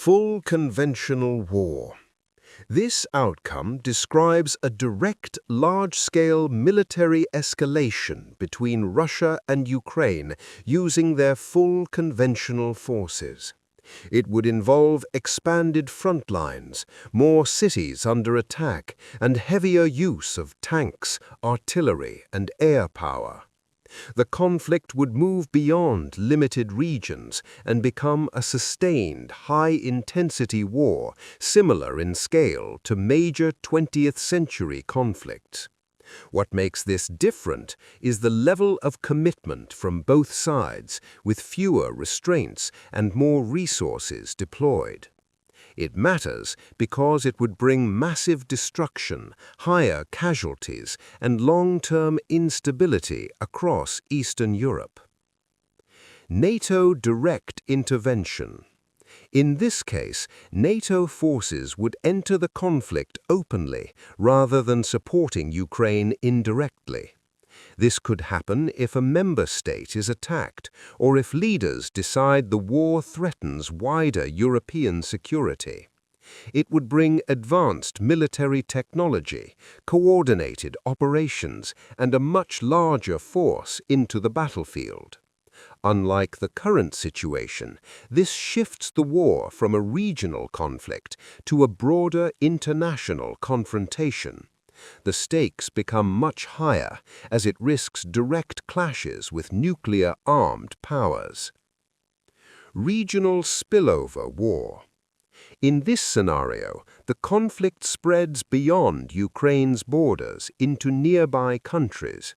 Full conventional war. This outcome describes a direct, large-scale military escalation between Russia and Ukraine using their full conventional forces. It would involve expanded front lines, more cities under attack, and heavier use of tanks, artillery, and air power. The conflict would move beyond limited regions and become a sustained, high-intensity war similar in scale to major 20th-century conflicts. What makes this different is the level of commitment from both sides, with fewer restraints and more resources deployed. It matters because it would bring massive destruction, higher casualties, and long-term instability across Eastern Europe. NATO direct intervention. In this case, NATO forces would enter the conflict openly rather than supporting Ukraine indirectly. This could happen if a member state is attacked or if leaders decide the war threatens wider European security. It would bring advanced military technology, coordinated operations, and a much larger force into the battlefield. Unlike the current situation, this shifts the war from a regional conflict to a broader international confrontation. The stakes become much higher as it risks direct clashes with nuclear-armed powers. Regional spillover war. In this scenario, the conflict spreads beyond Ukraine's borders into nearby countries.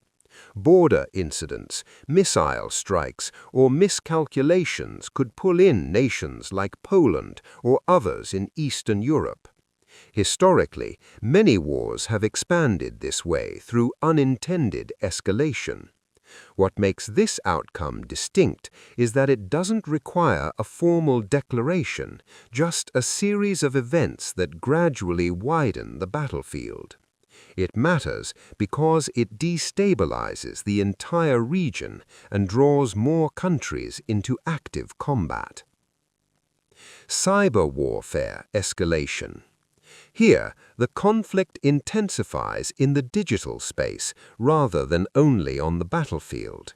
Border incidents, missile strikes, or miscalculations could pull in nations like Poland or others in Eastern Europe. Historically, many wars have expanded this way through unintended escalation. What makes this outcome distinct is that it doesn't require a formal declaration, just a series of events that gradually widen the battlefield. It matters because it destabilizes the entire region and draws more countries into active combat. Cyber warfare escalation. Here, the conflict intensifies in the digital space rather than only on the battlefield.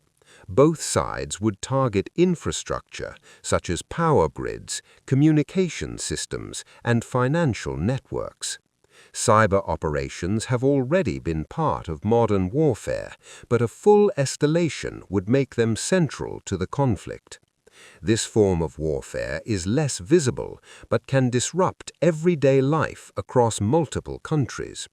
Both sides would target infrastructure such as power grids, communication systems, and financial networks. Cyber operations have already been part of modern warfare, but a full escalation would make them central to the conflict. This form of warfare is less visible, but can disrupt everyday life across multiple countries.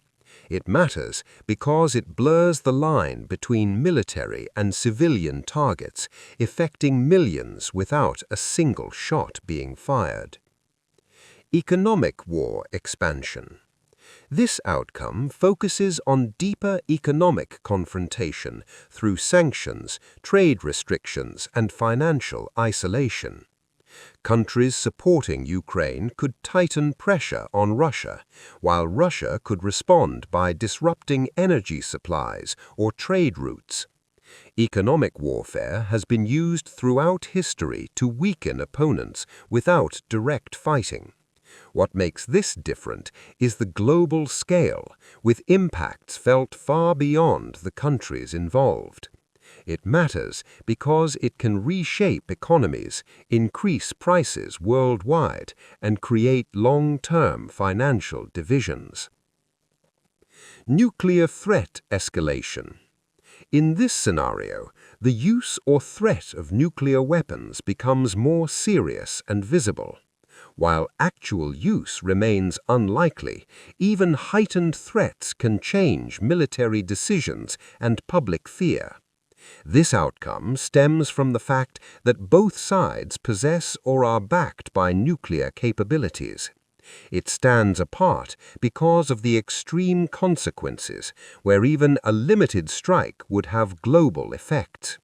It matters because it blurs the line between military and civilian targets, affecting millions without a single shot being fired. Economic war expansion. This outcome focuses on deeper economic confrontation through sanctions, trade restrictions, and financial isolation. Countries supporting Ukraine could tighten pressure on Russia, while Russia could respond by disrupting energy supplies or trade routes. Economic warfare has been used throughout history to weaken opponents without direct fighting. What makes this different is the global scale, with impacts felt far beyond the countries involved. It matters because it can reshape economies, increase prices worldwide, and create long-term financial divisions. Nuclear threat escalation. In this scenario, the use or threat of nuclear weapons becomes more serious and visible. While actual use remains unlikely, even heightened threats can change military decisions and public fear. This outcome stems from the fact that both sides possess or are backed by nuclear capabilities. It stands apart because of the extreme consequences, where even a limited strike would have global effects.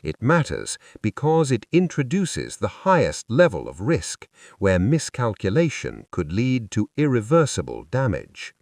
It matters because it introduces the highest level of risk, where miscalculation could lead to irreversible damage.